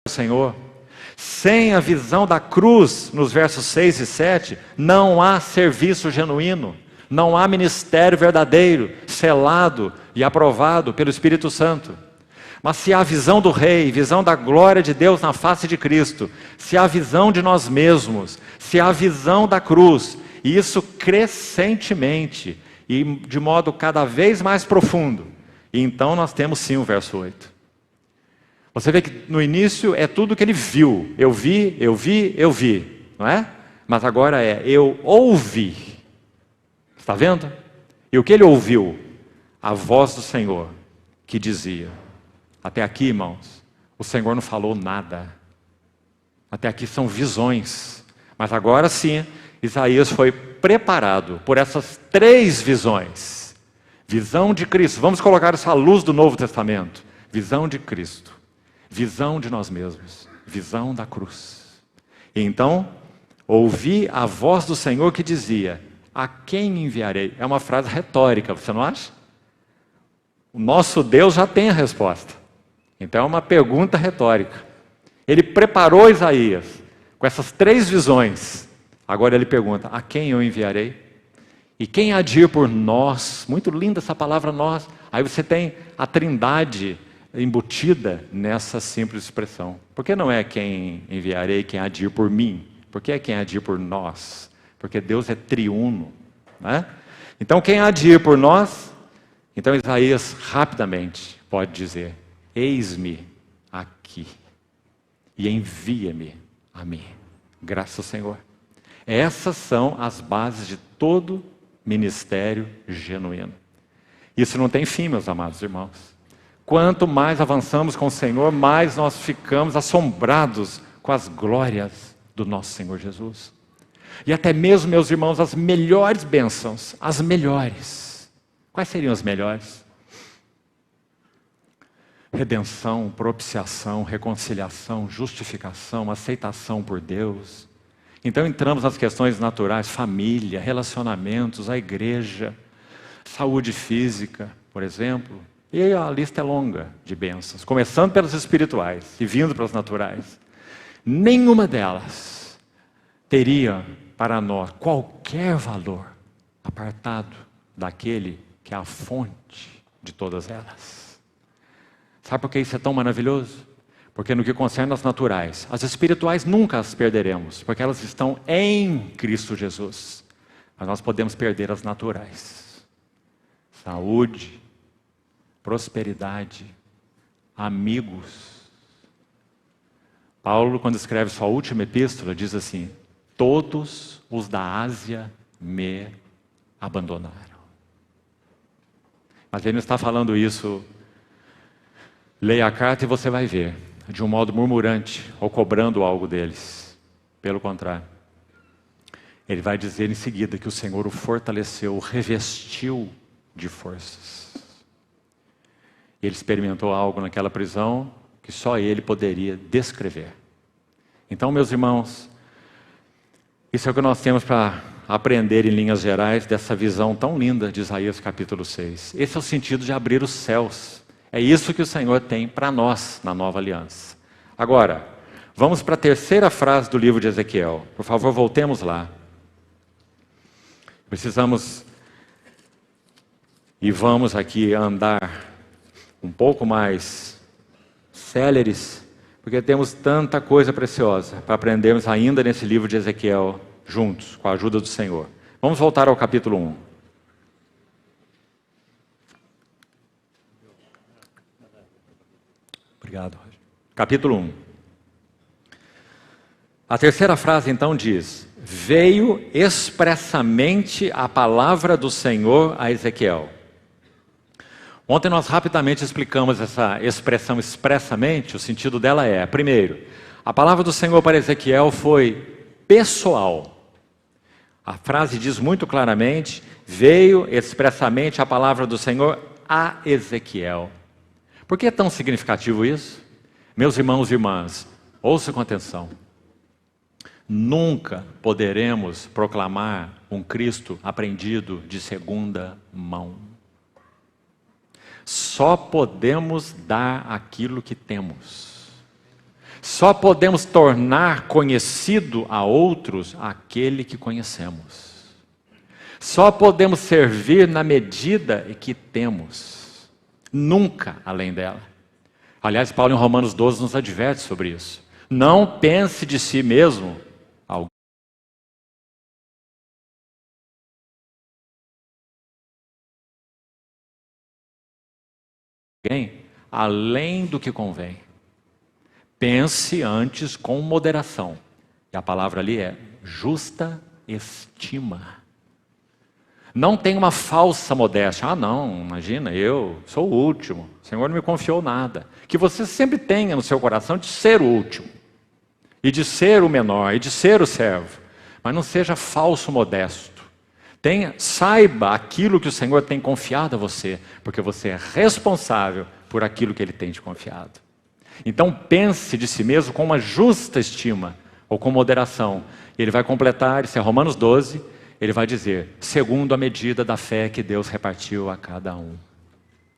Senhor. Sem a visão da cruz, nos versos 6 e 7, não há serviço genuíno, não há ministério verdadeiro, selado e aprovado pelo Espírito Santo. Mas se há a visão do Rei, visão da glória de Deus na face de Cristo, se há a visão de nós mesmos, se há a visão da cruz, e isso crescentemente e de modo cada vez mais profundo, e então nós temos sim o verso 8. Você vê que no início é tudo que ele viu. Eu vi, não é? Mas agora é, eu ouvi. Está vendo? E o que ele ouviu? A voz do Senhor, que dizia. Até aqui, irmãos, o Senhor não falou nada. Até aqui são visões. Mas agora sim, Isaías foi preparado por essas 3 visões. Visão de Cristo. Vamos colocar essa luz do Novo Testamento. Visão de Cristo. Visão de nós mesmos, visão da cruz. E então, ouvi a voz do Senhor que dizia, a quem enviarei? É uma frase retórica, você não acha? O nosso Deus já tem a resposta. Então é uma pergunta retórica. Ele preparou Isaías com essas 3 visões. Agora ele pergunta, a quem eu enviarei? E quem há de ir por nós? Muito linda essa palavra nós. Aí você tem a trindade embutida nessa simples expressão. Por que não é quem enviarei, quem há de ir por mim? Por que é quem há de ir por nós? Porque Deus é triuno, né? Então quem há de ir por nós? Então Isaías rapidamente pode dizer, eis-me aqui e envia-me a mim. Graças ao Senhor. Essas são as bases de todo ministério genuíno. Isso não tem fim, meus amados irmãos. Quanto mais avançamos com o Senhor, mais nós ficamos assombrados com as glórias do nosso Senhor Jesus. E até mesmo, meus irmãos, as melhores bênçãos, as melhores. Quais seriam as melhores? Redenção, propiciação, reconciliação, justificação, aceitação por Deus. Então entramos nas questões naturais, família, relacionamentos, a igreja, saúde física, por exemplo. E a lista é longa de bênçãos, começando pelas espirituais e vindo para as naturais. Nenhuma delas teria para nós qualquer valor apartado daquele que é a fonte de todas elas. Sabe por que isso é tão maravilhoso? Porque no que concerne as naturais, as espirituais nunca as perderemos, porque elas estão em Cristo Jesus. Mas nós podemos perder as naturais. Saúde, prosperidade, amigos. Paulo, quando escreve sua última epístola, diz assim, todos os da Ásia me abandonaram. Mas ele não está falando isso, leia a carta e você vai ver, de um modo murmurante, ou cobrando algo deles. Pelo contrário. Ele vai dizer em seguida que o Senhor o fortaleceu, o revestiu de forças. Ele experimentou algo naquela prisão que só ele poderia descrever. Então, meus irmãos, isso é o que nós temos para aprender em linhas gerais dessa visão tão linda de Isaías capítulo 6. Esse é o sentido de abrir os céus. É isso que o Senhor tem para nós na nova aliança. Agora, vamos para a terceira frase do livro de Ezequiel. Por favor, voltemos lá. Precisamos e vamos aqui andar um pouco mais céleres, porque temos tanta coisa preciosa para aprendermos ainda nesse livro de Ezequiel, juntos, com a ajuda do Senhor. Vamos voltar ao capítulo 1. Obrigado, Roger. Capítulo 1. A terceira frase então diz, veio expressamente a palavra do Senhor a Ezequiel. Ontem nós rapidamente explicamos essa expressão expressamente, o sentido dela é, primeiro, a palavra do Senhor para Ezequiel foi pessoal. A frase diz muito claramente, veio expressamente a palavra do Senhor a Ezequiel. Por que é tão significativo isso? Meus irmãos e irmãs, ouçam com atenção. Nunca poderemos proclamar um Cristo aprendido de segunda mão. Só podemos dar aquilo que temos. Só podemos tornar conhecido a outros aquele que conhecemos. Só podemos servir na medida em que temos, nunca além dela. Aliás, Paulo em Romanos 12 nos adverte sobre isso. Não pense de si mesmo alguém além do que convém. Pense antes com moderação. E a palavra ali é justa estima. Não tem uma falsa modéstia. Ah, não, imagina, eu sou o último. O Senhor não me confiou nada. Que você sempre tenha no seu coração de ser o último. E de ser o menor, e de ser o servo. Mas não seja falso modesto. Saiba aquilo que o Senhor tem confiado a você, porque você é responsável por aquilo que Ele tem te confiado. Então pense de si mesmo com uma justa estima, ou com moderação. E ele vai completar, isso é Romanos 12, ele vai dizer, segundo a medida da fé que Deus repartiu a cada um.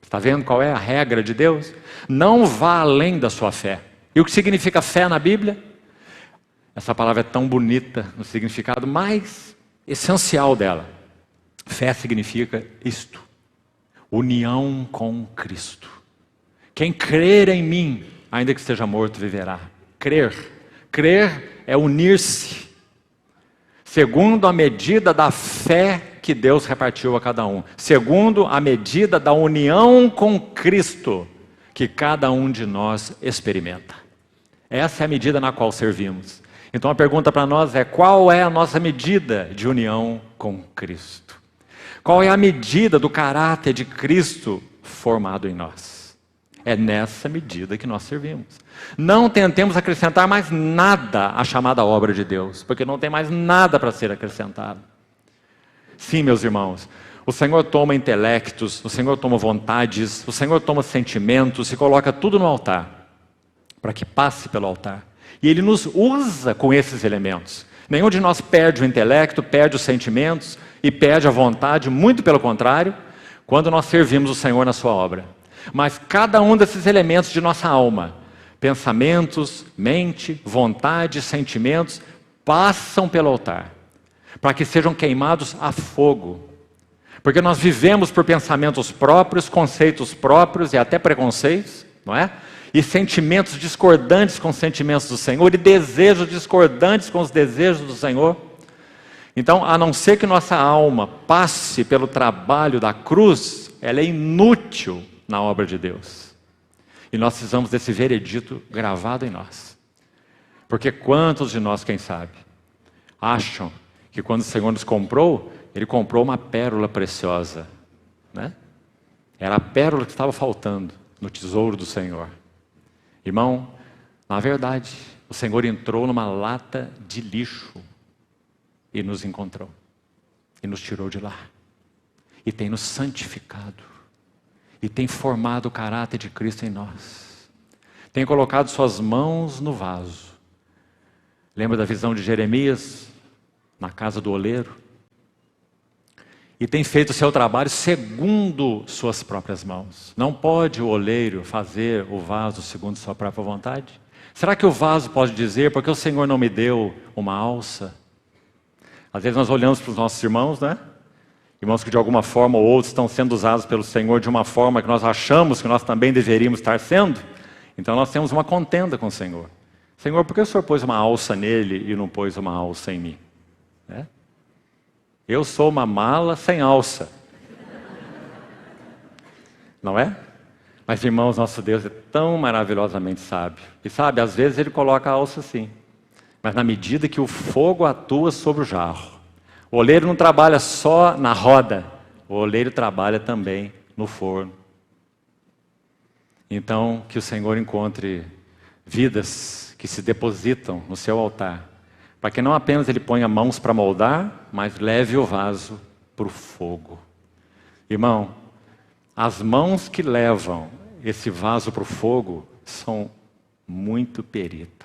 Está vendo qual é a regra de Deus? Não vá além da sua fé. E o que significa fé na Bíblia? Essa palavra é tão bonita no significado mais essencial dela. Fé significa isto: união com Cristo. Quem crer em mim, ainda que esteja morto, viverá. Crer é unir-se, segundo a medida da fé que Deus repartiu a cada um, segundo a medida da união com Cristo, que cada um de nós experimenta. Essa é a medida na qual servimos. Então a pergunta para nós é: qual é a nossa medida de união com Cristo? Qual é a medida do caráter de Cristo formado em nós? É nessa medida que nós servimos. Não tentemos acrescentar mais nada à chamada obra de Deus, porque não tem mais nada para ser acrescentado. Sim, meus irmãos, o Senhor toma intelectos, o Senhor toma vontades, o Senhor toma sentimentos e coloca tudo no altar, para que passe pelo altar. E Ele nos usa com esses elementos. Nenhum de nós perde o intelecto, perde os sentimentos e perde a vontade, muito pelo contrário, quando nós servimos o Senhor na sua obra. Mas cada um desses elementos de nossa alma, pensamentos, mente, vontade, sentimentos, passam pelo altar, para que sejam queimados a fogo. Porque nós vivemos por pensamentos próprios, conceitos próprios e até preconceitos, não é? E sentimentos discordantes com os sentimentos do Senhor, e desejos discordantes com os desejos do Senhor. Então, a não ser que nossa alma passe pelo trabalho da cruz, ela é inútil na obra de Deus. E nós precisamos desse veredito gravado em nós. Porque quantos de nós, quem sabe, acham que quando o Senhor nos comprou, Ele comprou uma pérola preciosa, né? Era a pérola que estava faltando no tesouro do Senhor. Irmão, na verdade, o Senhor entrou numa lata de lixo e nos encontrou. E nos tirou de lá. E tem nos santificado. E tem formado o caráter de Cristo em nós. Tem colocado suas mãos no vaso. Lembra da visão de Jeremias na casa do oleiro? E tem feito o seu trabalho segundo suas próprias mãos. Não pode o oleiro fazer o vaso segundo sua própria vontade? Será que o vaso pode dizer, porque o Senhor não me deu uma alça? Às vezes nós olhamos para os nossos irmãos, né? Irmãos que de alguma forma ou outra estão sendo usados pelo Senhor de uma forma que nós achamos que nós também deveríamos estar sendo. Então nós temos uma contenda com o Senhor. Senhor, por que o Senhor pôs uma alça nele e não pôs uma alça em mim? Né? Eu sou uma mala sem alça. Não é? Mas, irmãos, nosso Deus é tão maravilhosamente sábio. E sabe, às vezes Ele coloca a alça sim. Mas na medida que o fogo atua sobre o jarro. O oleiro não trabalha só na roda. O oleiro trabalha também no forno. Então, que o Senhor encontre vidas que se depositam no seu altar. Para que não apenas Ele ponha mãos para moldar, mas leve o vaso para o fogo. Irmão, as mãos que levam esse vaso para o fogo são muito peritas.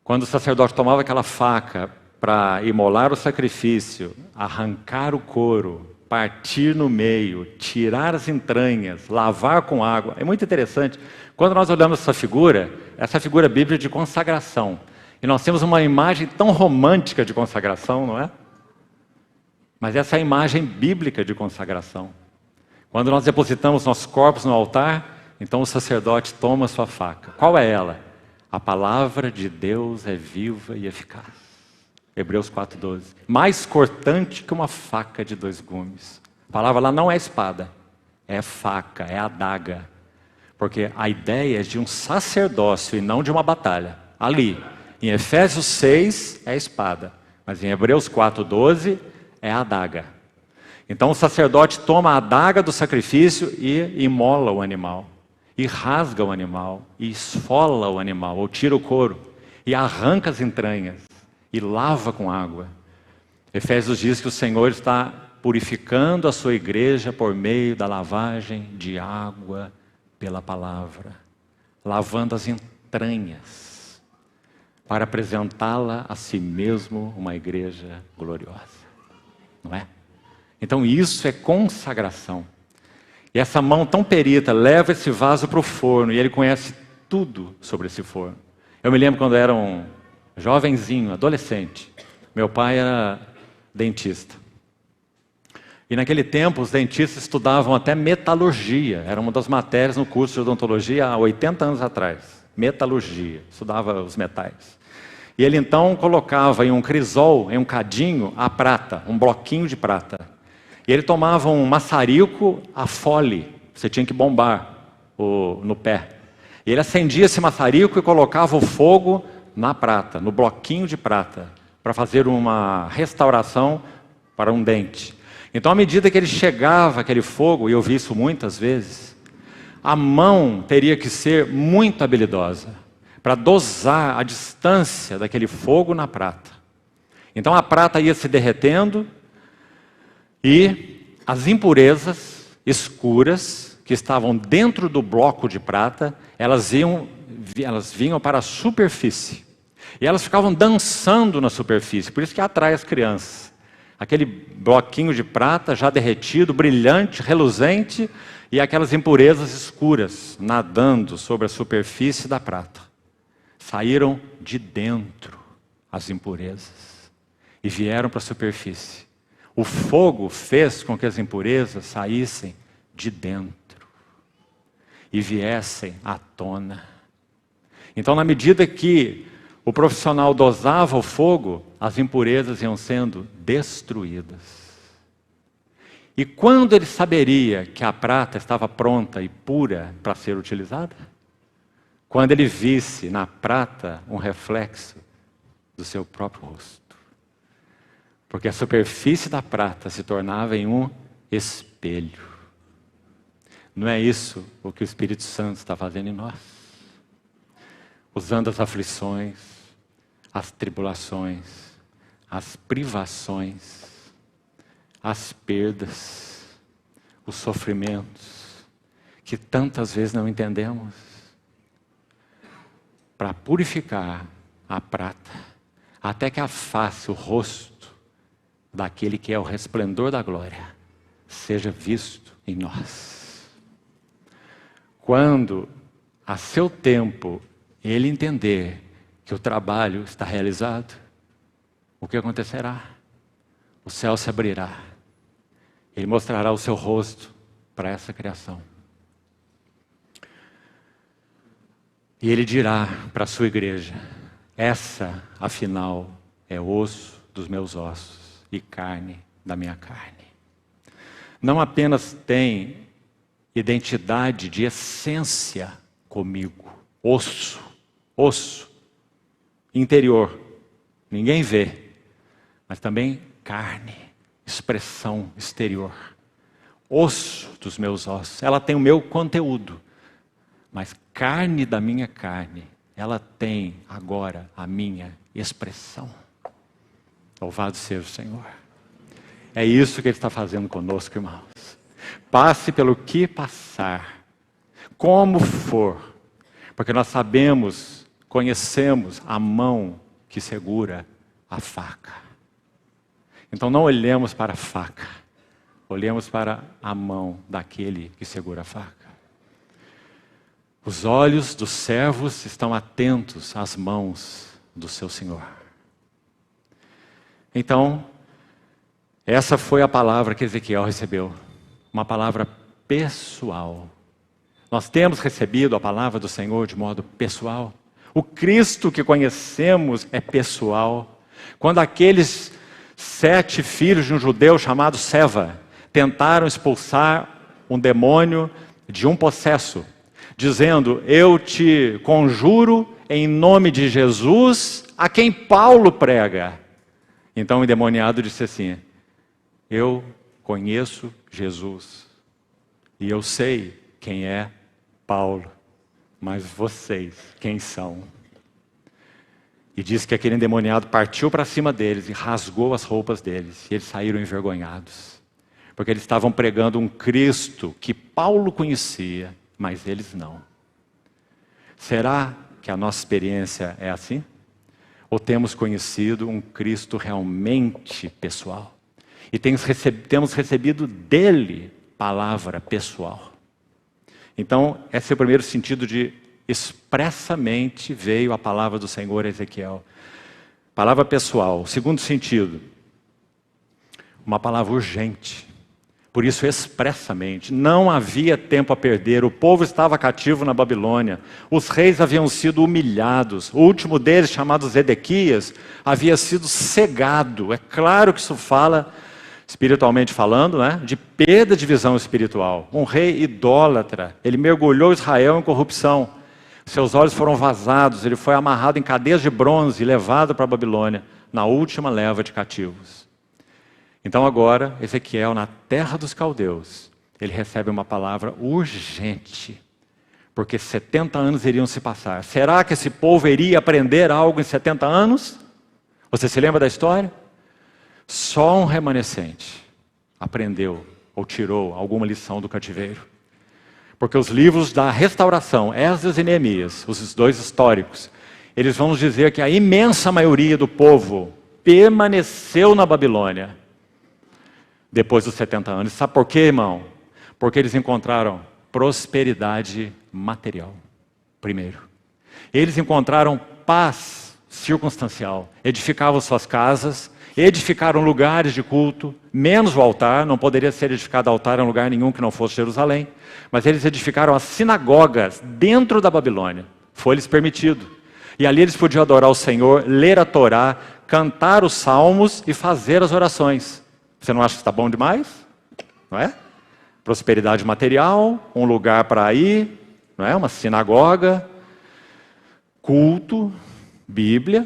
Quando o sacerdote tomava aquela faca para imolar o sacrifício, arrancar o couro, partir no meio, tirar as entranhas, lavar com água. É muito interessante. Quando nós olhamos essa figura bíblica de consagração, e nós temos uma imagem tão romântica de consagração, não é? Mas essa é a imagem bíblica de consagração. Quando nós depositamos nossos corpos no altar, então o sacerdote toma a sua faca. Qual é ela? A palavra de Deus é viva e eficaz. Hebreus 4,12. Mais cortante que uma faca de 2 gumes. A palavra lá não é espada, é faca, é adaga. Porque a ideia é de um sacerdócio e não de uma batalha. Ali, em Efésios 6 é a espada, mas em Hebreus 4,12 é a adaga. Então o sacerdote toma a adaga do sacrifício e imola o animal, e rasga o animal, e esfola o animal, ou tira o couro, e arranca as entranhas, e lava com água. Efésios diz que o Senhor está purificando a sua igreja por meio da lavagem de água pela palavra, lavando as entranhas, para apresentá-la a si mesmo uma igreja gloriosa. Não é? Então isso é consagração. E essa mão tão perita leva esse vaso para o forno e ele conhece tudo sobre esse forno. Eu me lembro quando eu era um jovenzinho, adolescente. Meu pai era dentista. E naquele tempo os dentistas estudavam até metalurgia. Era uma das matérias no curso de odontologia há 80 anos atrás. Metalurgia, estudava os metais. E ele então colocava em um crisol, em um cadinho, a prata, um bloquinho de prata. E ele tomava um maçarico a fole, você tinha que bombar no pé. E ele acendia esse maçarico e colocava o fogo na prata, no bloquinho de prata, para fazer uma restauração para um dente. Então, à medida que ele chegava aquele fogo, e eu vi isso muitas vezes, a mão teria que ser muito habilidosa para dosar a distância daquele fogo na prata. Então a prata ia se derretendo e as impurezas escuras que estavam dentro do bloco de prata, elas vinham para a superfície. E elas ficavam dançando na superfície, por isso que atrai as crianças. Aquele bloquinho de prata já derretido, brilhante, reluzente, e aquelas impurezas escuras nadando sobre a superfície da prata. Saíram de dentro as impurezas e vieram para a superfície. O fogo fez com que as impurezas saíssem de dentro e viessem à tona. Então, na medida que o profissional dosava o fogo, as impurezas iam sendo destruídas. E quando ele saberia que a prata estava pronta e pura para ser utilizada? Quando ele visse na prata um reflexo do seu próprio rosto. Porque a superfície da prata se tornava em um espelho. Não é isso o que o Espírito Santo está fazendo em nós? Usando as aflições, as tribulações, as privações, as perdas, os sofrimentos, que tantas vezes não entendemos, para purificar a prata, até que a face, o rosto daquele que é o resplendor da glória, seja visto em nós. Quando, a seu tempo, ele entender que o trabalho está realizado, o que acontecerá? O céu se abrirá. Ele mostrará o seu rosto para essa criação. E ele dirá para a sua igreja: essa, afinal, é osso dos meus ossos e carne da minha carne. Não apenas tem identidade de essência comigo, osso, interior, ninguém vê, mas também carne, expressão exterior. Osso dos meus ossos, ela tem o meu conteúdo, mas carne da minha carne, ela tem agora a minha expressão. Louvado seja o Senhor. É isso que Ele está fazendo conosco, irmãos. Passe pelo que passar, como for, porque nós sabemos, conhecemos a mão que segura a faca. Então não olhemos para a faca, olhemos para a mão daquele que segura a faca. Os olhos dos servos estão atentos às mãos do seu Senhor. Então, essa foi a palavra que Ezequiel recebeu. Uma palavra pessoal. Nós temos recebido a palavra do Senhor de modo pessoal. O Cristo que conhecemos é pessoal. Quando aqueles 7 filhos de um judeu chamado Seva tentaram expulsar um demônio de um possesso, dizendo: eu te conjuro em nome de Jesus, a quem Paulo prega. Então o endemoniado disse assim: eu conheço Jesus e eu sei quem é Paulo, mas vocês, quem são? E disse que aquele endemoniado partiu para cima deles e rasgou as roupas deles, e eles saíram envergonhados, porque eles estavam pregando um Cristo que Paulo conhecia, mas eles não. Será que a nossa experiência é assim? Ou temos conhecido um Cristo realmente pessoal? E temos recebido dele palavra pessoal. Então, esse é o primeiro sentido de expressamente veio a palavra do Senhor a Ezequiel. Palavra pessoal. O segundo sentido, uma palavra urgente. Por isso, expressamente, não havia tempo a perder. O povo estava cativo na Babilônia. Os reis haviam sido humilhados. O último deles, chamado Zedequias, havia sido cegado. É claro que isso fala, espiritualmente falando, né, de perda de visão espiritual. Um rei idólatra. Ele mergulhou Israel em corrupção. Seus olhos foram vazados. Ele foi amarrado em cadeias de bronze e levado para a Babilônia, na última leva de cativos. Então agora, Ezequiel, na terra dos caldeus, ele recebe uma palavra urgente, porque 70 anos iriam se passar. Será que esse povo iria aprender algo em 70 anos? Você se lembra da história? Só um remanescente aprendeu ou tirou alguma lição do cativeiro. Porque os livros da restauração, Esdras e Neemias, os dois históricos, eles vão nos dizer que a imensa maioria do povo permaneceu na Babilônia depois dos 70 anos. Sabe por quê, irmão? Porque eles encontraram prosperidade material, primeiro. Eles encontraram paz circunstancial. Edificavam suas casas, edificaram lugares de culto, menos o altar. Não poderia ser edificado altar em lugar nenhum que não fosse Jerusalém. Mas eles edificaram as sinagogas dentro da Babilônia. Foi-lhes permitido. E ali eles podiam adorar o Senhor, ler a Torá, cantar os salmos e fazer as orações. Você não acha que está bom demais? Não é? Prosperidade material, um lugar para ir, não é? Uma sinagoga, culto, Bíblia,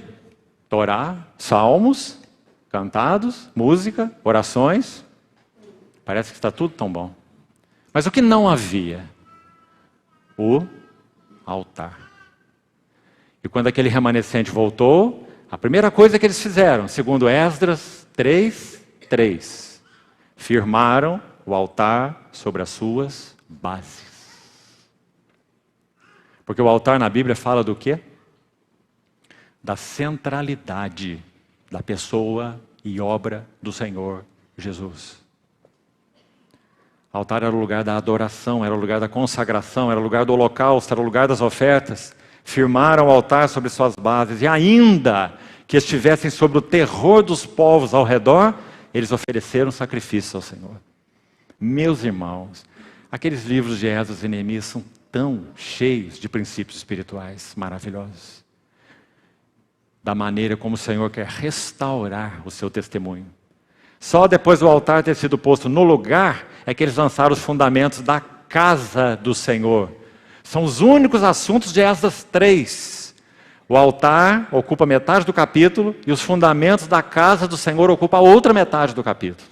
Torá, salmos, cantados, música, orações. Parece que está tudo tão bom. Mas o que não havia? O altar. E quando aquele remanescente voltou, a primeira coisa que eles fizeram, segundo Esdras 3, firmaram o altar sobre as suas bases. Porque o altar na Bíblia fala do quê? Da centralidade da pessoa e obra do Senhor Jesus. O altar era o lugar da adoração, era o lugar da consagração, era o lugar do holocausto, era o lugar das ofertas. Firmaram o altar sobre suas bases, e ainda que estivessem sob o terror dos povos ao redor, eles ofereceram sacrifício ao Senhor. Meus irmãos, aqueles livros de Esdras e Neemias são tão cheios de princípios espirituais maravilhosos. Da maneira como o Senhor quer restaurar o seu testemunho. Só depois do altar ter sido posto no lugar, é que eles lançaram os fundamentos da casa do Senhor. São os únicos assuntos de Esdras 3. O altar ocupa metade do capítulo e os fundamentos da casa do Senhor ocupam a outra metade do capítulo.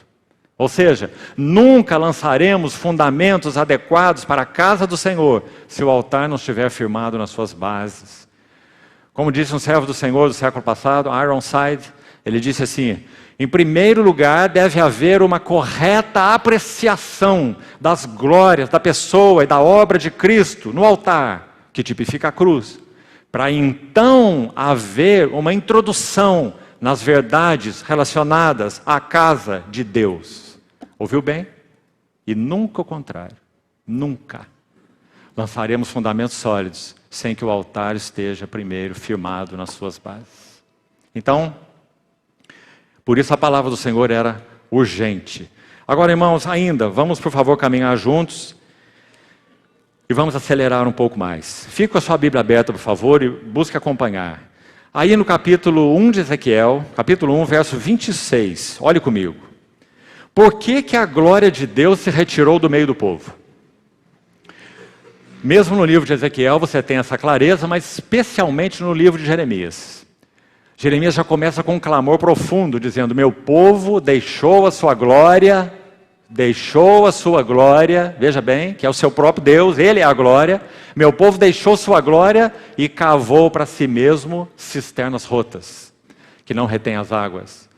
Ou seja, nunca lançaremos fundamentos adequados para a casa do Senhor se o altar não estiver firmado nas suas bases. Como disse um servo do Senhor do século passado, Ironside, ele disse assim: em primeiro lugar deve haver uma correta apreciação das glórias da pessoa e da obra de Cristo no altar, que tipifica a cruz. Para então haver uma introdução nas verdades relacionadas à casa de Deus. Ouviu bem? E nunca o contrário. Nunca. lançaremos fundamentos sólidos, sem que o altar esteja primeiro firmado nas suas bases. Então, por isso a palavra do Senhor era urgente. Agora, irmãos, ainda, vamos por favor caminhar juntos e vamos acelerar um pouco mais. Fique com a sua Bíblia aberta, por favor, e busque acompanhar. Aí no capítulo 1 de Ezequiel, capítulo 1, verso 26, olhe comigo. Por que que a glória de Deus se retirou do meio do povo? Mesmo no livro de Ezequiel você tem essa clareza, mas especialmente no livro de Jeremias. Jeremias já começa com um clamor profundo, dizendo: meu povo deixou a sua glória, veja bem, que é o seu próprio Deus, Ele é a glória. Meu povo deixou sua glória e cavou para si mesmo cisternas rotas, que não retêm as águas,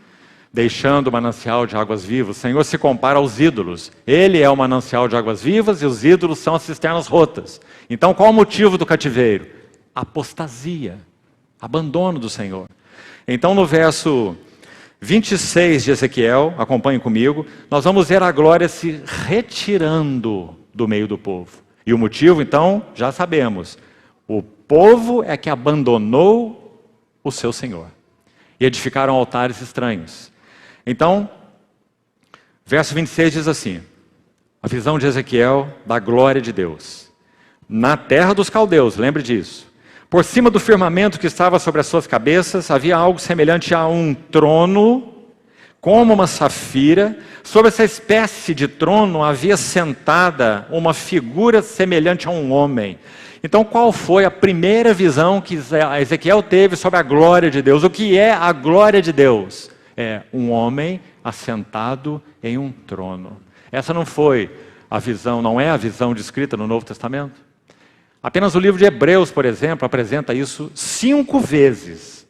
deixando o manancial de águas vivas. O Senhor se compara aos ídolos. Ele é o manancial de águas vivas e os ídolos são as cisternas rotas. Então qual o motivo do cativeiro? Apostasia, abandono do Senhor. Então no verso 26 de Ezequiel, acompanhe comigo, nós vamos ver a glória se retirando do meio do povo. E o motivo, então, já sabemos. O povo é que abandonou o seu Senhor e edificaram altares estranhos. Então, verso 26 diz assim, a visão de Ezequiel da glória de Deus. Na terra dos caldeus, lembre disso. Por cima do firmamento que estava sobre as suas cabeças, havia algo semelhante a um trono, como uma safira. Sobre essa espécie de trono havia sentada uma figura semelhante a um homem. Então, qual foi a primeira visão que Ezequiel teve sobre a glória de Deus? O que é a glória de Deus? É um homem assentado em um trono. Essa não foi a visão, não é a visão descrita no Novo Testamento? Apenas o livro de Hebreus, por exemplo, apresenta isso 5 vezes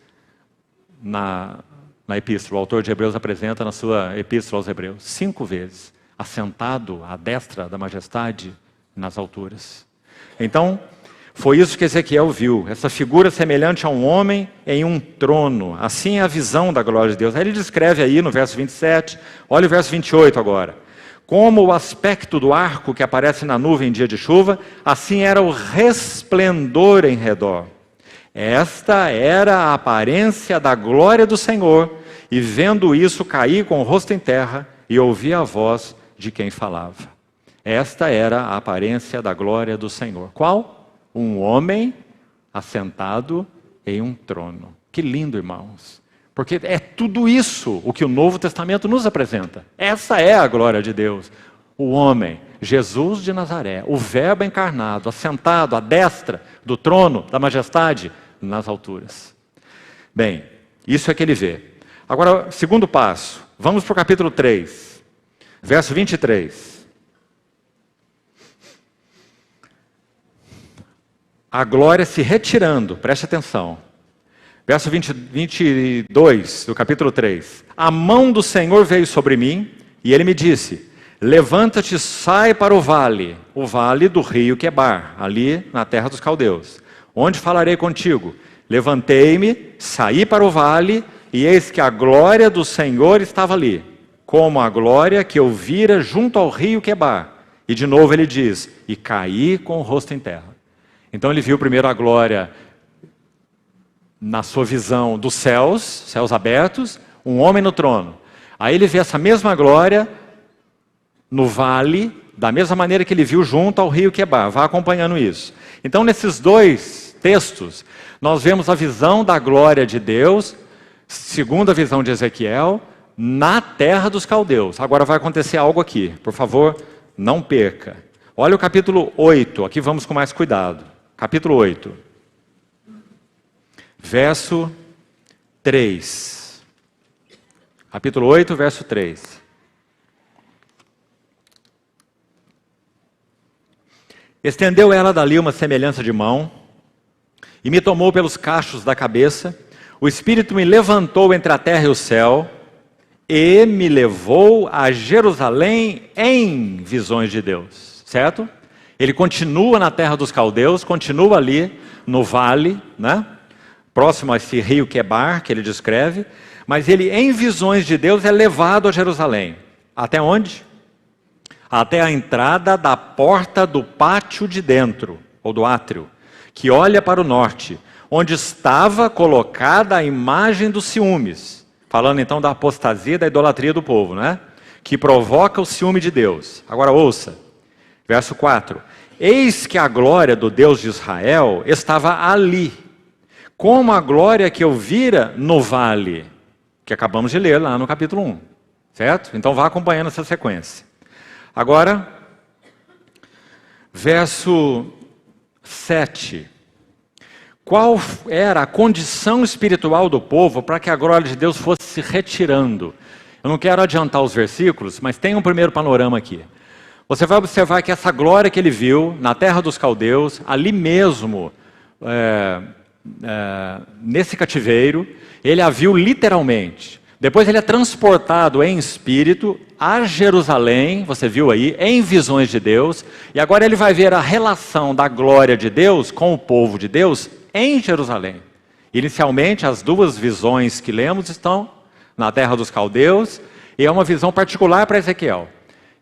na epístola. O autor de Hebreus apresenta na sua epístola aos Hebreus 5 vezes, assentado à destra da majestade nas alturas. Então, foi isso que Ezequiel viu, essa figura semelhante a um homem em um trono. Assim é a visão da glória de Deus. Aí ele descreve aí no verso 27, olha o verso 28 agora. Como o aspecto do arco que aparece na nuvem em dia de chuva, assim era o resplendor em redor. Esta era a aparência da glória do Senhor, e vendo isso caí com o rosto em terra e ouvi a voz de quem falava. Esta era a aparência da glória do Senhor. Qual? Um homem assentado em um trono. Que lindo, irmãos. Porque é tudo isso o que o Novo Testamento nos apresenta. Essa é a glória de Deus. O homem, Jesus de Nazaré, o Verbo encarnado, assentado à destra do trono da majestade nas alturas. Bem, isso é que ele vê. Agora, segundo passo, vamos para o capítulo 3, verso 23. A glória se retirando, preste atenção. Verso 22 do capítulo 3. A mão do Senhor veio sobre mim e ele me disse: levanta-te, sai para o vale do rio Quebar, ali na terra dos caldeus, onde falarei contigo. Levantei-me, saí para o vale e eis que a glória do Senhor estava ali, como a glória que eu vira junto ao rio Quebar. E de novo ele diz: e caí com o rosto em terra. Então ele viu primeiro a glória na sua visão dos céus abertos, um homem no trono. Aí ele vê essa mesma glória no vale, da mesma maneira que ele viu junto ao rio Quebar. Vá acompanhando isso. Então nesses dois textos, nós vemos a visão da glória de Deus, segundo a visão de Ezequiel, na terra dos caldeus. Agora vai acontecer algo aqui, por favor, não perca. Olha o capítulo 8, aqui vamos com mais cuidado. Capítulo 8. Verso 3. Capítulo 8, verso 3. Estendeu ela dali uma semelhança de mão, e me tomou pelos cachos da cabeça, o Espírito me levantou entre a terra e o céu, e me levou a Jerusalém em visões de Deus. Certo? Ele continua na terra dos caldeus, continua ali no vale, né? Próximo a esse rio Quebar, que ele descreve, mas ele, em visões de Deus, é levado a Jerusalém. Até onde? até a entrada da porta do pátio de dentro, ou do átrio, que olha para o norte, onde estava colocada a imagem dos ciúmes. Falando então da apostasia, da idolatria do povo, né? Que provoca o ciúme de Deus. Agora ouça, verso 4. Eis que a glória do Deus de Israel estava ali, como a glória que eu vira no vale, que acabamos de ler lá no capítulo 1. Certo? Então vá acompanhando essa sequência. Agora, verso 7. Qual era a condição espiritual do povo para que a glória de Deus fosse se retirando? Eu não quero adiantar os versículos, mas tem um primeiro panorama aqui. Você vai observar que essa glória que ele viu na terra dos caldeus, ali mesmo, nesse cativeiro, ele a viu literalmente. Depois ele é transportado em espírito a Jerusalém, você viu aí, em visões de Deus, e agora ele vai ver a relação da glória de Deus com o povo de Deus em Jerusalém. Inicialmente, as duas visões que lemos estão na terra dos caldeus, e é uma visão particular para Ezequiel.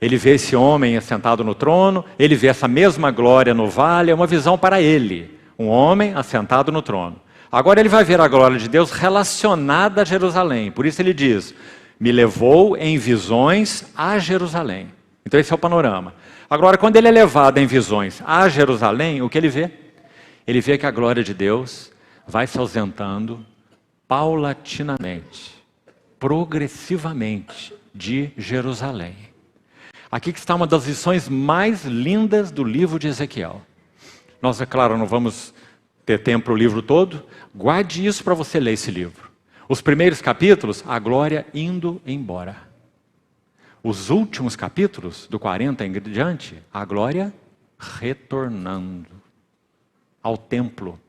Ele vê esse homem assentado no trono, ele vê essa mesma glória no vale, é uma visão para ele, um homem assentado no trono. Agora ele vai ver a glória de Deus relacionada a Jerusalém. Por isso ele diz, me levou em visões a Jerusalém. Então esse é o panorama. Agora, quando ele é levado em visões a Jerusalém, o que ele vê? Ele vê que a glória de Deus vai se ausentando paulatinamente, progressivamente, de Jerusalém. Aqui que está uma das lições mais lindas do livro de Ezequiel. Nós, é claro, não vamos ter tempo para o livro todo, guarde isso para você ler esse livro. Os primeiros capítulos, a glória indo embora. Os últimos capítulos, do 40 em diante, a glória retornando ao templo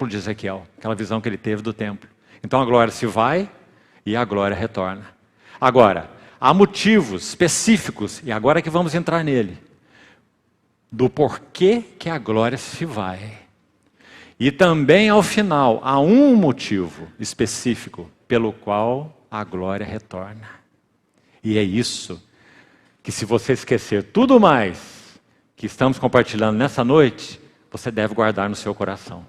de Ezequiel, aquela visão que ele teve do templo. Então a glória se vai e a glória retorna. Agora, há motivos específicos, e agora que vamos entrar nele, do porquê que a glória se vai. E também, ao final, há um motivo específico pelo qual a glória retorna. E é isso que, se você esquecer tudo mais que estamos compartilhando nessa noite, você deve guardar no seu coração.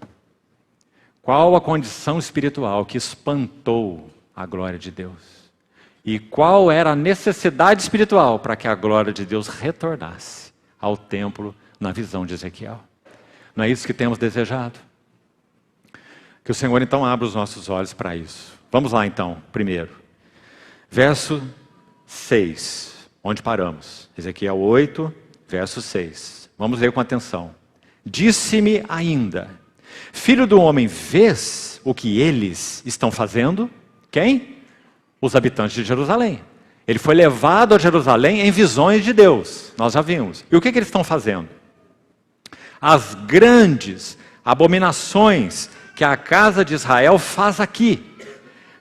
Qual a condição espiritual que espantou a glória de Deus? E qual era a necessidade espiritual para que a glória de Deus retornasse ao templo na visão de Ezequiel? Não é isso que temos desejado? Que o Senhor então abra os nossos olhos para isso. Vamos lá então, primeiro. Verso 6, onde paramos. Ezequiel 8, verso 6. Vamos ler com atenção. Disse-me ainda, filho do homem, vês o que eles estão fazendo? Quem? Os habitantes de Jerusalém. Ele foi levado a Jerusalém em visões de Deus. Nós já vimos. E o que eles estão fazendo? As grandes abominações que a casa de Israel faz aqui.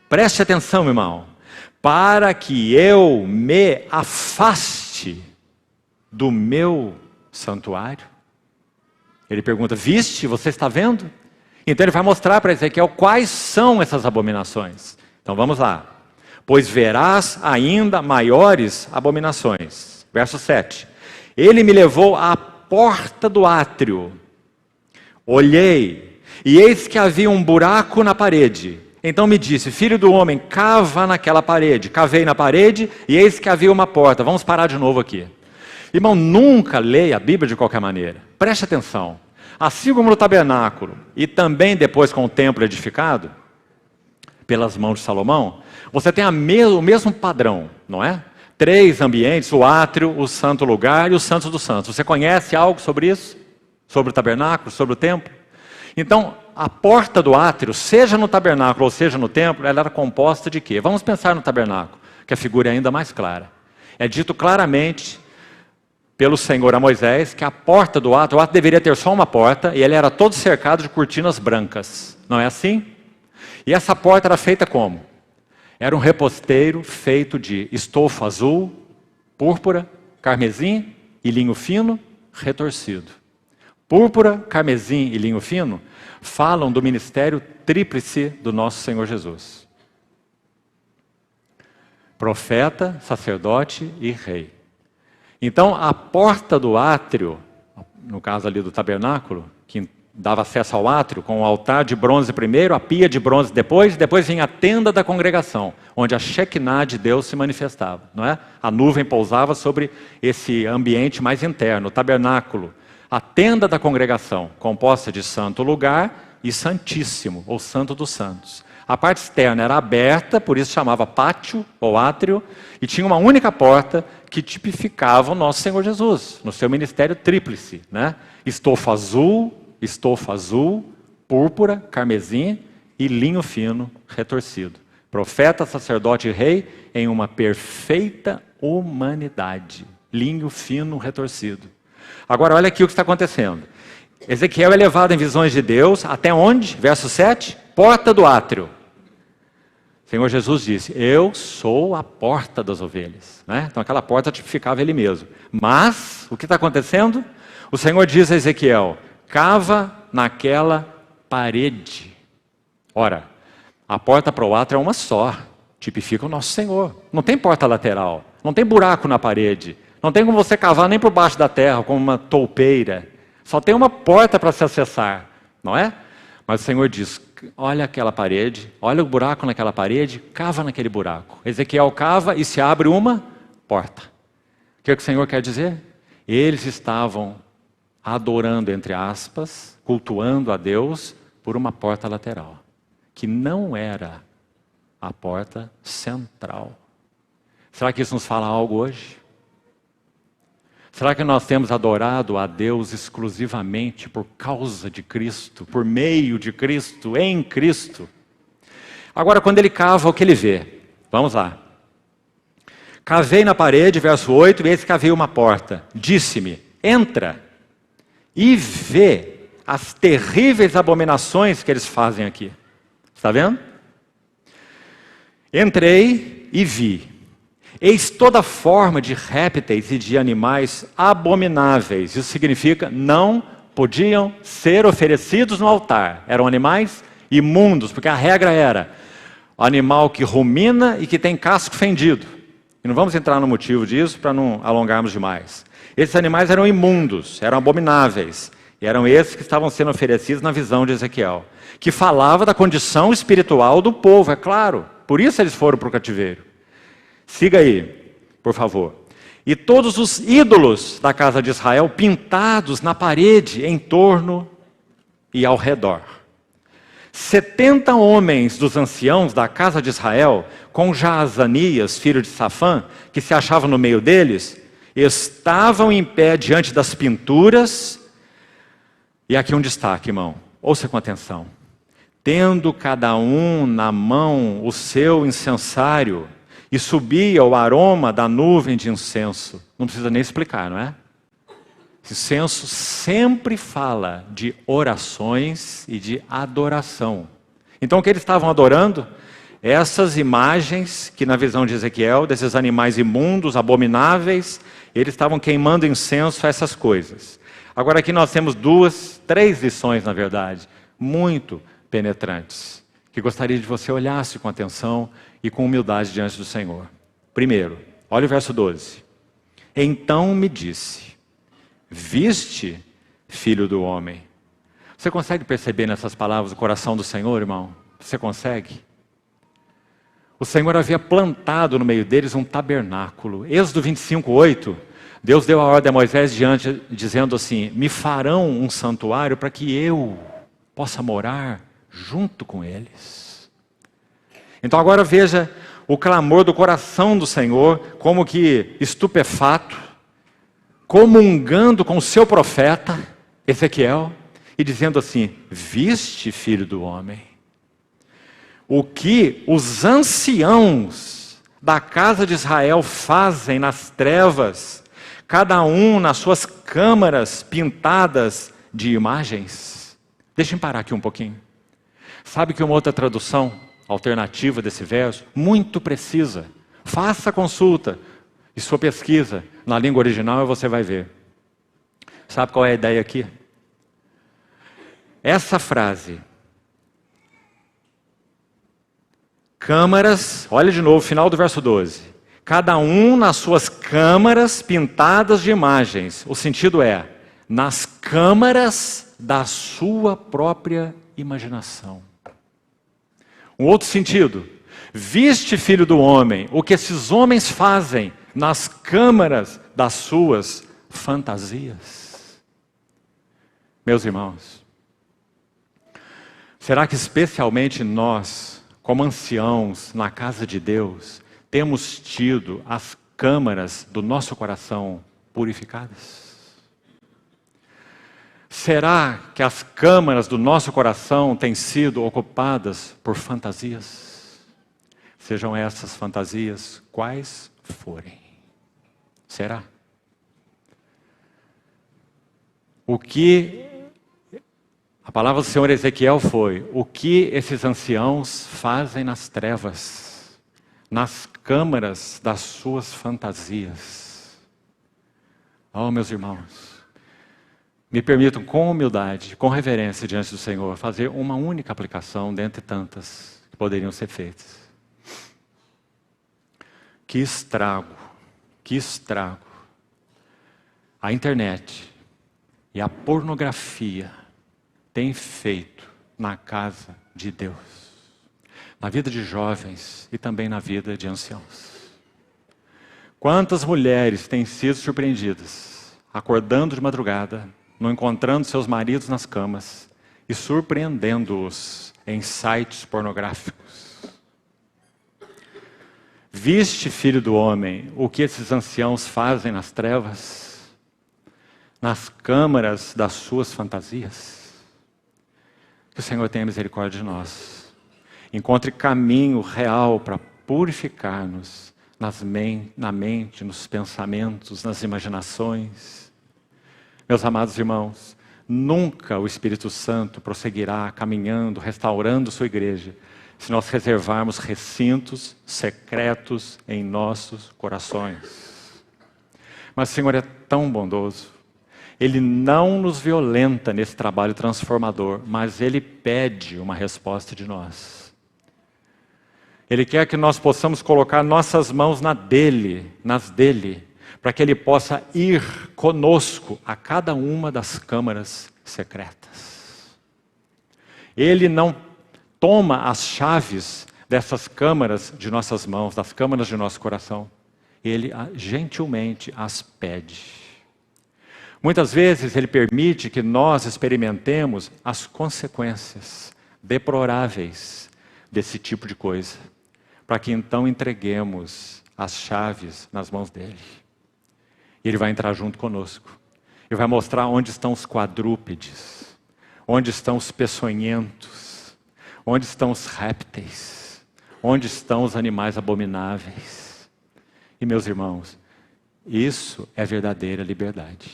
Preste atenção, irmão. Para que eu me afaste do meu santuário. Ele pergunta, viste, você está vendo? Então ele vai mostrar para Ezequiel quais são essas abominações. Então vamos lá. Pois verás ainda maiores abominações. Verso 7. Ele me levou à porta do átrio. Olhei. E eis que havia um buraco na parede. Então me disse, filho do homem, cava naquela parede. Cavei na parede e eis que havia uma porta. Vamos parar de novo aqui. Irmão, nunca leia a Bíblia de qualquer maneira. Preste atenção. Assim como no tabernáculo e também depois com o templo edificado, pelas mãos de Salomão, você tem o mesmo padrão, não é? 3 ambientes, o átrio, o santo lugar e o santo dos santos. Você conhece algo sobre isso? Sobre o tabernáculo, sobre o templo? Então, a porta do átrio, seja no tabernáculo ou seja no templo, ela era composta de quê? Vamos pensar no tabernáculo, que a figura é ainda mais clara. É dito claramente pelo Senhor a Moisés que a porta do átrio, o átrio deveria ter só uma porta, e ele era todo cercado de cortinas brancas. Não é assim? E essa porta era feita como? Era um reposteiro feito de estofo azul, púrpura, carmesim e linho fino retorcido. Púrpura, carmesim e linho fino falam do ministério tríplice do nosso Senhor Jesus. Profeta, sacerdote e rei. Então, a porta do átrio, no caso ali do tabernáculo, que dava acesso ao átrio, com o altar de bronze primeiro, a pia de bronze depois vinha a tenda da congregação, onde a Shekinah de Deus se manifestava, não é? A nuvem pousava sobre esse ambiente mais interno, o tabernáculo, a tenda da congregação, composta de santo lugar e santíssimo, ou santo dos santos. A parte externa era aberta, por isso chamava pátio ou átrio, e tinha uma única porta que tipificava o nosso Senhor Jesus, no seu ministério tríplice, né? Estofa azul, púrpura, carmesim e linho fino retorcido. Profeta, sacerdote e rei em uma perfeita humanidade. Linho fino retorcido. Agora olha aqui o que está acontecendo. Ezequiel é levado em visões de Deus, até onde? Verso 7, porta do átrio. O Senhor Jesus disse, eu sou a porta das ovelhas. Né? Então aquela porta tipificava ele mesmo. Mas, o que está acontecendo? O Senhor diz a Ezequiel, cava naquela parede. Ora, a porta para o átrio é uma só, tipifica o nosso Senhor. Não tem porta lateral, não tem buraco na parede, não tem como você cavar nem por baixo da terra, como uma toupeira. Só tem uma porta para se acessar, não é? Mas o Senhor diz, olha aquela parede, olha o buraco naquela parede, cava naquele buraco. Ezequiel cava e se abre uma porta. O que o Senhor quer dizer? Eles estavam adorando, entre aspas, cultuando a Deus por uma porta lateral, que não era a porta central. Será que isso nos fala algo hoje? Será que nós temos adorado a Deus exclusivamente por causa de Cristo, por meio de Cristo, em Cristo? Agora, quando ele cava, o que ele vê? Vamos lá. Cavei na parede, verso 8, e eis que cavei uma porta. Disse-me, entra e vê as terríveis abominações que eles fazem aqui. Está vendo? Entrei e vi. Eis toda forma de répteis e de animais abomináveis. Isso significa não podiam ser oferecidos no altar. Eram animais imundos, porque a regra era animal que rumina e que tem casco fendido. E não vamos entrar no motivo disso para não alongarmos demais. Esses animais eram imundos, eram abomináveis. E eram esses que estavam sendo oferecidos na visão de Ezequiel, que falava da condição espiritual do povo, é claro. Por isso eles foram para o cativeiro. Siga aí, por favor. E todos os ídolos da casa de Israel pintados na parede, em torno e ao redor. 70 homens dos anciãos da casa de Israel, com Jaazanias, filho de Safã, que se achava no meio deles, estavam em pé diante das pinturas. E aqui um destaque, irmão. Ouça com atenção. Tendo cada um na mão o seu incensário, e subia o aroma da nuvem de incenso. Não precisa nem explicar, não é? Incenso sempre fala de orações e de adoração. Então o que eles estavam adorando? Essas imagens que na visão de Ezequiel, desses animais imundos, abomináveis, eles estavam queimando incenso a essas coisas. Agora aqui nós temos três lições, na verdade, muito penetrantes, que gostaria de você olhasse com atenção e com humildade diante do Senhor. Primeiro, olha o verso 12. Então me disse, viste, filho do homem? Você consegue perceber nessas palavras o coração do Senhor, irmão? Você consegue? O Senhor havia plantado no meio deles um tabernáculo. Êxodo 25:8, Deus deu a ordem a Moisés diante, dizendo assim, me farão um santuário para que eu possa morar junto com eles. Então agora veja o clamor do coração do Senhor, como que estupefato, comungando com o seu profeta, Ezequiel, e dizendo assim, viste, filho do homem, o que os anciãos da casa de Israel fazem nas trevas, cada um nas suas câmaras pintadas de imagens? Deixem parar aqui um pouquinho. Sabe que uma outra tradução alternativa desse verso, muito precisa. Faça a consulta e sua pesquisa na língua original e você vai ver. Sabe qual é a ideia aqui? Essa frase, câmaras, olha de novo, final do verso 12. cada um nas suas câmaras pintadas de imagens. O sentido é, nas câmaras da sua própria imaginação. Um outro sentido, viste, filho do homem, o que esses homens fazem nas câmaras das suas fantasias. Meus irmãos, será que especialmente nós, como anciãos na casa de Deus, temos tido as câmaras do nosso coração purificadas? Será que as câmaras do nosso coração têm sido ocupadas por fantasias? Sejam essas fantasias quais forem. Será? O que a palavra do Senhor Ezequiel foi: o que esses anciãos fazem nas trevas, nas câmaras das suas fantasias. Oh, meus irmãos, me permitam, com humildade, com reverência diante do Senhor, fazer uma única aplicação dentre tantas que poderiam ser feitas. Que estrago a internet e a pornografia têm feito na casa de Deus, na vida de jovens e também na vida de anciãos. Quantas mulheres têm sido surpreendidas, acordando de madrugada, não encontrando seus maridos nas camas e surpreendendo-os em sites pornográficos. Viste, filho do homem, o que esses anciãos fazem nas trevas, nas câmaras das suas fantasias? Que o Senhor tenha misericórdia de nós. Encontre caminho real para purificar-nos na mente, nos pensamentos, nas imaginações. Meus amados irmãos, nunca o Espírito Santo prosseguirá caminhando, restaurando sua igreja, se nós reservarmos recintos secretos em nossos corações. Mas o Senhor é tão bondoso. Ele não nos violenta nesse trabalho transformador, mas Ele pede uma resposta de nós. Ele quer que nós possamos colocar nossas mãos nas dele, para que Ele possa ir conosco a cada uma das câmaras secretas. Ele não toma as chaves dessas câmaras de nossas mãos, das câmaras de nosso coração. Ele gentilmente as pede. Muitas vezes Ele permite que nós experimentemos as consequências deploráveis desse tipo de coisa, para que então entreguemos as chaves nas mãos dEle. Ele vai entrar junto conosco. Ele vai mostrar onde estão os quadrúpedes, onde estão os peçonhentos, onde estão os répteis, onde estão os animais abomináveis. E meus irmãos, isso é verdadeira liberdade.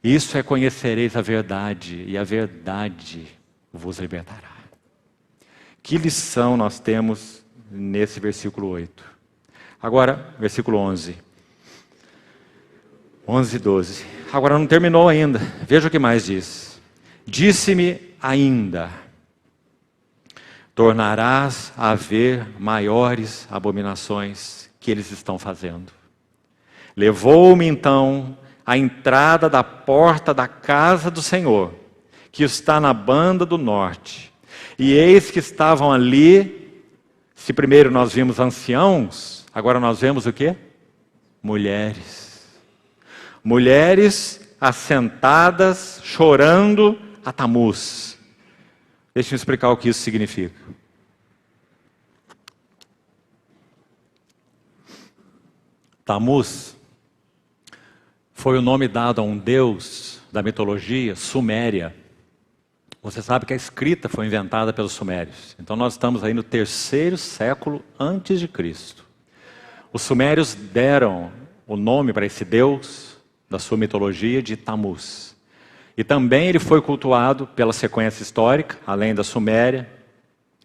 Isso é conhecereis a verdade, e a verdade vos libertará. Que lição nós temos nesse versículo 8. Agora, versículo 11. 11 e 12. Agora não terminou ainda. Veja o que mais diz. Disse-me ainda: tornarás a ver maiores abominações que eles estão fazendo. Levou-me então à entrada da porta da casa do Senhor, que está na banda do norte. E eis que estavam ali, se primeiro nós vimos anciãos, agora nós vemos o quê? Mulheres. Mulheres assentadas, chorando a Tamuz. Deixa eu explicar o que isso significa. Tamuz foi o nome dado a um deus da mitologia suméria. Você sabe que a escrita foi inventada pelos sumérios. Então nós estamos aí no 3º século antes de Cristo. Os sumérios deram o nome para esse deus da sua mitologia de Tamuz. E também ele foi cultuado pela sequência histórica, além da Suméria,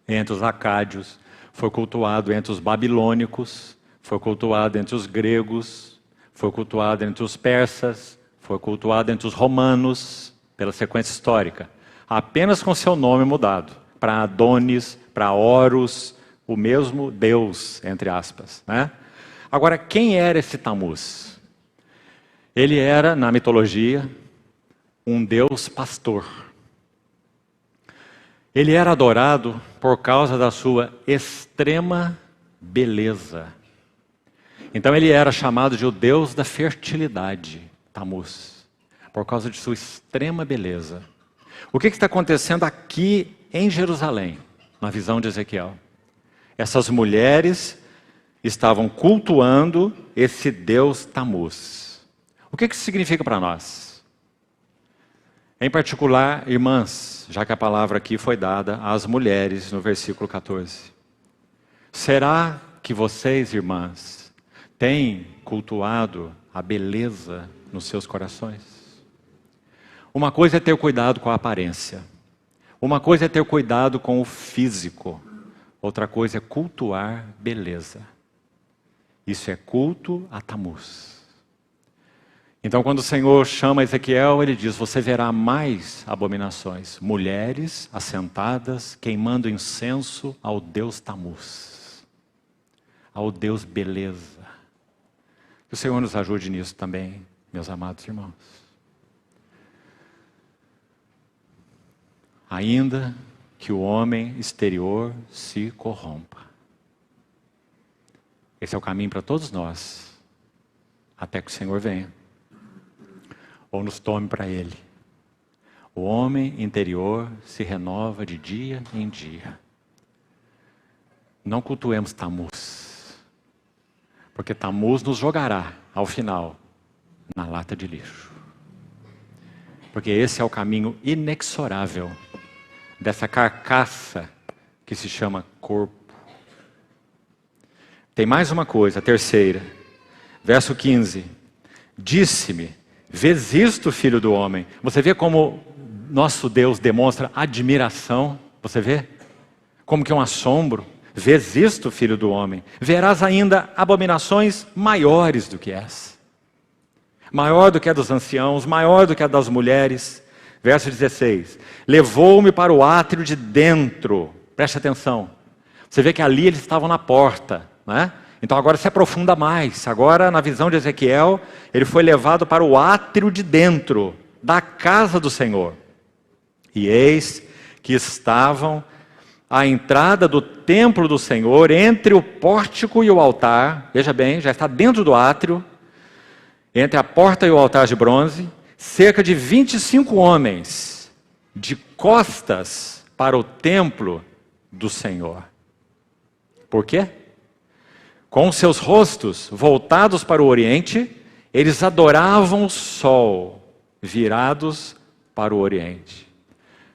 entre os acádios, foi cultuado entre os babilônicos, foi cultuado entre os gregos, foi cultuado entre os persas, foi cultuado entre os romanos, pela sequência histórica, apenas com seu nome mudado, para Adonis, para Horus, o mesmo Deus, entre aspas, né? Agora, quem era esse Tamuz? Ele era, na mitologia, um deus pastor. Ele era adorado por causa da sua extrema beleza. Então ele era chamado de o deus da fertilidade, Tamuz, por causa de sua extrema beleza. O que está acontecendo aqui em Jerusalém, na visão de Ezequiel? Essas mulheres estavam cultuando esse deus Tamuz. O que isso significa para nós? Em particular, irmãs, já que a palavra aqui foi dada às mulheres no versículo 14. Será que vocês, irmãs, têm cultuado a beleza nos seus corações? Uma coisa é ter cuidado com a aparência. Uma coisa é ter cuidado com o físico. Outra coisa é cultuar beleza. Isso é culto a Tamuz. Então, quando o Senhor chama Ezequiel, ele diz: você verá mais abominações. Mulheres assentadas, queimando incenso ao Deus Tamuz. Ao Deus beleza. Que o Senhor nos ajude nisso também, meus amados irmãos. Ainda que o homem exterior se corrompa. Esse é o caminho para todos nós, até que o Senhor venha, ou nos tome para Ele. O homem interior se renova de dia em dia. Não cultuemos Tamuz, porque Tamuz nos jogará, ao final, na lata de lixo. Porque esse é o caminho inexorável dessa carcaça que se chama corpo. Tem mais uma coisa, a terceira. Verso 15. Disse-me, vês isto, filho do homem? Você vê como nosso Deus demonstra admiração? Você vê? Como que é um assombro? Vês isto, filho do homem? Verás ainda abominações maiores do que essa. Maior do que a dos anciãos, maior do que a das mulheres. Verso 16. Levou-me para o átrio de dentro. Preste atenção. Você vê que ali eles estavam na porta, né? Então agora se aprofunda mais. Agora, na visão de Ezequiel, ele foi levado para o átrio de dentro da casa do Senhor. E eis que estavam à entrada do templo do Senhor, entre o pórtico e o altar. Veja bem, já está dentro do átrio, entre a porta e o altar de bronze, cerca de 25 homens, de costas para o templo do Senhor. Por quê? Com seus rostos voltados para o oriente, eles adoravam o sol, virados para o oriente.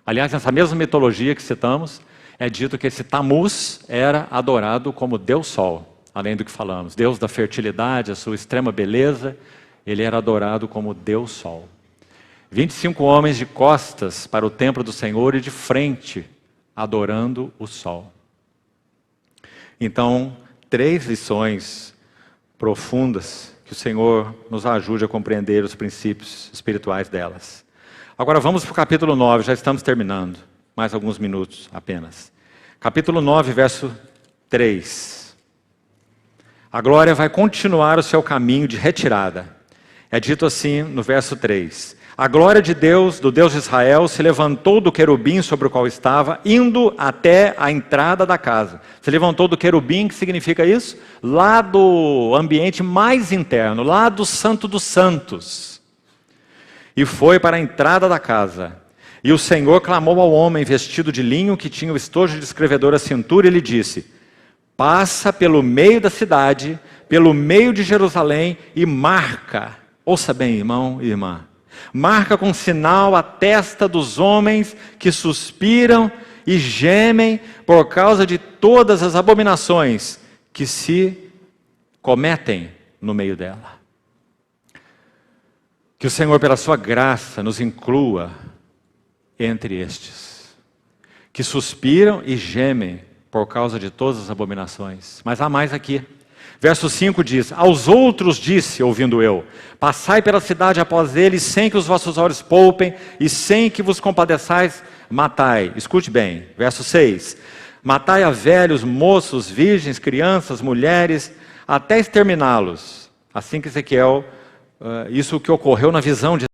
Aliás, nessa mesma mitologia que citamos, é dito que esse Tamuz era adorado como Deus Sol, além do que falamos. Deus da fertilidade, a sua extrema beleza, ele era adorado como Deus Sol. 25 homens de costas para o templo do Senhor e de frente, adorando o sol. Então, 3 lições profundas que o Senhor nos ajude a compreender os princípios espirituais delas. Agora vamos para o capítulo 9, já estamos terminando, mais alguns minutos apenas. Capítulo 9, verso 3. A glória vai continuar o seu caminho de retirada. É dito assim no verso 3. A glória de Deus, do Deus de Israel, se levantou do querubim sobre o qual estava, indo até a entrada da casa. Se levantou do querubim, que significa isso? Lá do ambiente mais interno, lá do Santo dos Santos. E foi para a entrada da casa. E o Senhor clamou ao homem vestido de linho, que tinha o estojo de escrevedor à cintura, e lhe disse: passa pelo meio da cidade, pelo meio de Jerusalém, e marca. Ouça bem, irmão e irmã. Marca com sinal a testa dos homens que suspiram e gemem por causa de todas as abominações que se cometem no meio dela. Que o Senhor, pela sua graça, nos inclua entre estes, que suspiram e gemem por causa de todas as abominações. Mas há mais aqui. Verso 5 diz: aos outros disse, ouvindo eu, passai pela cidade após eles, sem que os vossos olhos poupem, e sem que vos compadeçais, matai. Escute bem, verso 6. Matai a velhos, moços, virgens, crianças, mulheres, até exterminá-los. Assim que Ezequiel, isso que ocorreu na visão de